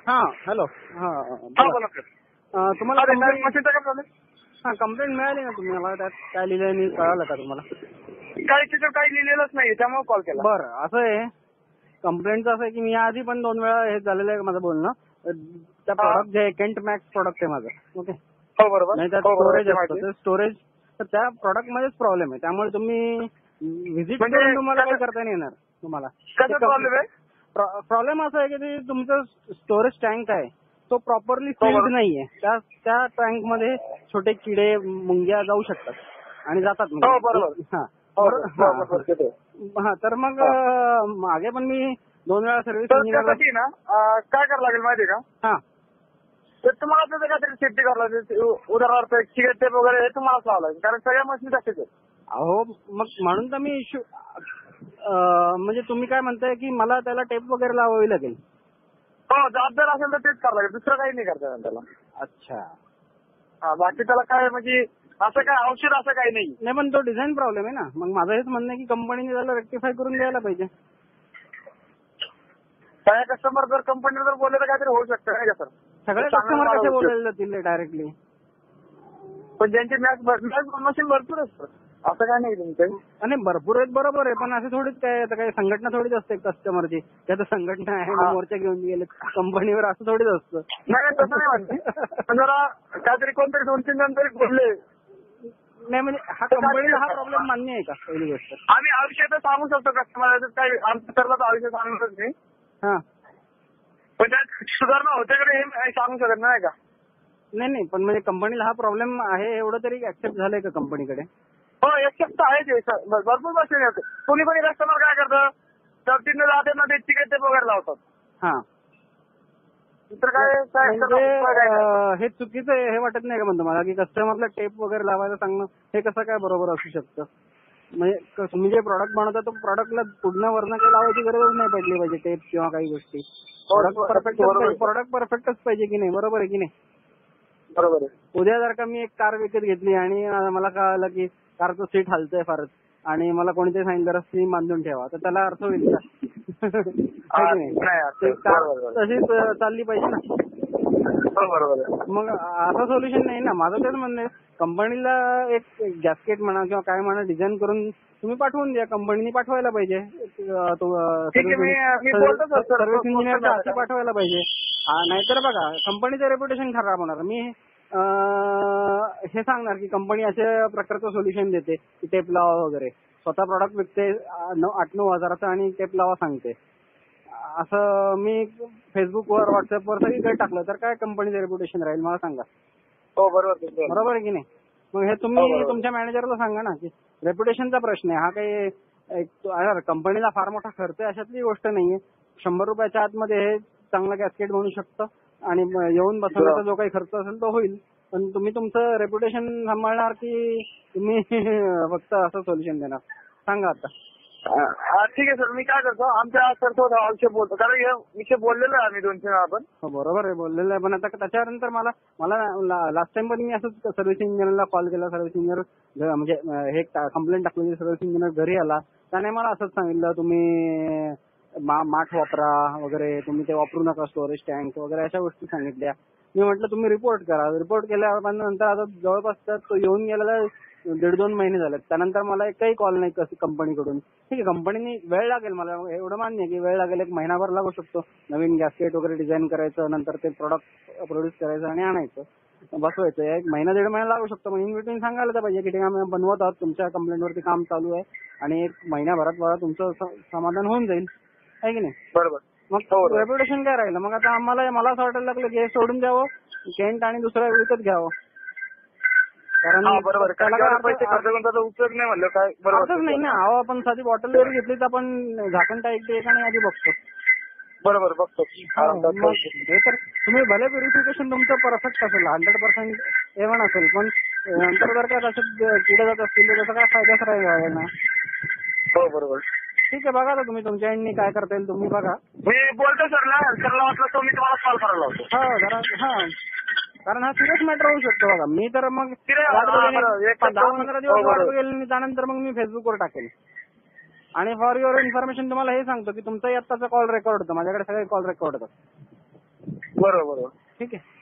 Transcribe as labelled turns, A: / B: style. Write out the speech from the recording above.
A: हा हॅलो. हा
B: हा बोला सर.
A: तुम्हाला
B: मशीनचा काय प्रॉब्लेम?
A: हा कंप्लेंट मिळाली ना तुम्हाला? त्यात काय लिहिलंय कळालं का तुम्हाला?
B: काही लिहिलेलंच नाही त्यामुळे कॉल केला.
A: बरं, असं आहे कंप्लेंटचं असं आहे की मी आधी पण 2 वेळा हे झालेलं आहे माझं बोलणं. त्या प्रोडक्ट जे केंट मॅक्स प्रोडक्ट आहे माझं. ओके.
B: हो बरोबर.
A: नाही त्यात स्टोरेज असतं, तर स्टोरेज तर त्या प्रोडक्ट मध्येच प्रॉब्लेम आहे. त्यामुळे तुम्ही व्हिजिट करून तुम्हाला काही करता नाही येणार तुम्हाला.
B: कसा प्रॉब्लेम आहे?
A: प्रॉब्लेम असा आहे की ते तुमचं स्टोरेज टँक आहे तो प्रॉपरली सील्ड नाहीये. त्या टँक मध्ये छोटे किडे मुंग्या जाऊ शकतात आणि जातात. हा तर मग मागे पण मी 2 वेळा सर्व्हिस
B: त्यासाठी ना काय करावं लागेल माहितीये का?
A: हा
B: तर तुम्हाला त्याचं काहीतरी सेफ्टी करावं लागेल. उदाहरणार्थ सिगरेट टेप वगैरे हे तुम्हालाच लावावं लागेल, कारण सगळ्या मशीन तसेच आहेत.
A: अहो मग म्हणून तर मी इश्यू म्हणजे तुम्ही काय म्हणताय की मला त्याला टेप वगैरे लावावी लागेल?
B: हो, जबाबदार असेल तर तेच करावं लागेल, दुसरं काही नाही करता येणार त्याला.
A: अच्छा.
B: हा, बाकी त्याला काय म्हणजे असं काय औषध असं काही नाही.
A: नाही पण तो डिझाईन प्रॉब्लेम आहे ना. मग माझं हेच म्हणणं आहे की कंपनीने त्याला रेक्टिफाय करून द्यायला पाहिजे.
B: त्या कस्टमर जर कंपनीला जर बोलले तर काहीतरी होऊ शकतं नाही का सर?
A: सगळे कस्टमर कसे बोलायला जातील डायरेक्टली?
B: पण ज्यांची मॅक्स मशीन भरपूर असतं, असं काय नाही तुमचं.
A: आणि भरपूर आहेत बरोबर आहे, पण असं थोडीच काय आता काही संघटना थोडीच असते कस्टमरची. त्यात संघटना आहे मोर्चा घेऊन गेले कंपनीवर, असं थोडीच असतं.
B: नाही तसं नाही म्हणते, पण जरा काहीतरी कोणतरी 2-3 जण तरी बोलले.
A: नाही म्हणजे हा कंपनीला हा प्रॉब्लेम मान्य आहे का? पहिली गोष्ट
B: आम्ही आयुष्य तर सांगू शकतो कस्टमर, काही आमचं ठरलं तर आयुष्य सांगूच नाही.
A: हा,
B: पण त्यात सुधारणा होते का हे सांगू शकत नाही का?
A: नाही पण म्हणजे कंपनीला हा प्रॉब्लेम आहे एवढं तरी ऍक्सेप्ट झालंय का कंपनीकडे?
B: हो, एक्सेप्ट आहे ते भरपूर मशीन येते. कोणी कस्टमर काय करतं, तर तिथं जाते ना ते चिकट वगैरे लावतात.
A: हा,
B: तर काय
A: हे चुकीचं आहे हे वाटत नाही का म्हणतो मला की कस्टमरला टेप वगैरे लावायला सांगणं हे कसं काय बरोबर असू शकतं? म्हणजे तुम्ही जे प्रॉडक्ट बनवता तो प्रॉडक्टला पुढनं वरनं काही लावायची गरजच नाही पडली पाहिजे टेप किंवा काही गोष्टी. प्रॉडक्ट परफेक्टच पाहिजे की नाही? बरोबर आहे की नाही?
B: बरोबर आहे.
A: उद्या जर का मी एक कार विकत घेतली आणि मला कळालं की कारचं सीट हलतंय फारच आणि मला कोणीतरी सांगितलं जरा स्टीम बांधून ठेवा, तर त्याला अर्थ होईल का? तशीच चालली पाहिजे ना. मग असं सोल्युशन नाही ना. माझं तेच म्हणणं आहे कंपनीला एक गॅस्केट म्हणा किंवा काय म्हणा डिझाईन करून तुम्ही पाठवून द्या. कंपनीने पाठवायला पाहिजे. सर्व्हिस इंजिनियरच्या हाती पाठवायला पाहिजे. नाहीतर बघा कंपनीचं रेप्युटेशन खराब होणार. मी हे सांगणार की कंपनी अशा प्रकारचं सोल्युशन देते की टेप लावा वगैरे, स्वतः प्रॉडक्ट विकते 8-9 हजाराचं आणि टेप लावा सांगते. असं मी फेसबुकवर व्हॉट्सअपवर सगळीकडे टाकलं तर काय कंपनीचं रेप्युटेशन राहील मला सांगा?
B: हो बरोबर
A: आहे की नाही? मग हे तुम्ही तुमच्या मॅनेजरला सांगा ना की रेप्युटेशनचा प्रश्न आहे हा. काही कंपनीला फार मोठा खर्च आहे अशातली गोष्ट नाहीये. 100 रुपयाच्या आतमध्ये हे चांगलं गॅस्केट बनू शकतं आणि येऊन बसवण्याचा जो काही खर्च असेल तो होईल. पण तुम्ही तुमचं रेप्युटेशन सांभाळणार की तुम्ही फक्त असं सोल्युशन देणार सांगा आता?
B: ठीक आहे सर, मी काय करतो आमच्या सर आयुष्य बोलतो, कारण हे विषय बोललेलो आहे आम्ही 2-3 वेळा. आपण
A: हो बरोबर आहे बोललेलं आहे, पण आता त्याच्यानंतर मला लास्ट टाइम पण मी असंच सर्व्हिस इंजिनियरला कॉल केला. सर्व्हिस इंजिनियर म्हणजे हे कंप्लेंट टाकली, सर्व्हिस इंजिनियर घरी आला. त्याने मला असंच सांगितलं तुम्ही माठ वापरा वगैरे, तुम्ही ते वापरू नका स्टोरेज टँक वगैरे अशा गोष्टी सांगितल्या. मी म्हटलं तुम्ही रिपोर्ट करा. रिपोर्ट केल्यानंतर आता जवळपास तो येऊन गेलेला 1.5-2 महिने झाले. त्यानंतर मला एकही कॉल नाही कंपनीकडून. ठीक आहे कंपनीने वेळ लागेल, मला एवढं मान्य आहे की वेळ लागेल, 1 महिनाभर लागू शकतो नवीन गॅस्केट वगैरे डिझाईन करायचं, नंतर ते प्रोडक्ट प्रोड्यूस करायचं आणि आणायचं बसवायचं. 1 महिना 1.5 महिना लागू शकतो. मग इन बिटवीन सांगायला तर पाहिजे की ठीक आहे बनवत आहोत, तुमच्या कंप्लेंटवरती काम चालू आहे आणि 1 महिन्याभरात तुमचं समाधान होऊन जाईल, आहे की नाही?
B: बरोबर.
A: मग रेप्युटेशन काय राहिलं? मग आता मला असं वाटायला लागलं की हे सोडून द्यावं केंट आणि दुसरं विकत घ्यावं. कारण
B: त्याला काय पैसे खर्च करून त्याचा उपयोग नाही म्हणलं काय बरोबर
A: नाही ना. अहो आपण साधी बॉटल जरी घेतली तर आपण झाकण टाकते आणि आधी बघतो.
B: बरोबर बघतो.
A: हे तर तुम्ही भले व्हेरिफिकेशन तुमचं परफेक्ट असेल 100% A1 असेल, पण नंतर जर का त्याच्यात किडे जात असतील तर त्याचा काय फायदाच राहील ना.
B: हो बरोबर.
A: ठीक आहे बघा तुम्ही तुमच्या एंडनी काय करता येईल तुम्ही बघा.
B: मी बोलतो सरला वाटलं तो मी तुम्हाला कॉल करायला लावतो.
A: हो जरा कारण हा सिरियस मॅटर होऊ शकतो बघा. मी तर मग 10-15 दिवस वाट बघेल आणि त्यानंतर मग मी फेसबुकवर टाकेल. आणि फॉर युअर इन्फॉर्मेशन तुम्हाला हे सांगतो की तुमचाही आत्ताचा कॉल रेकॉर्ड होतो, माझ्याकडे सगळे कॉल रेकॉर्ड होतात.
B: बरोबर बरोबर.
A: ठीक आहे.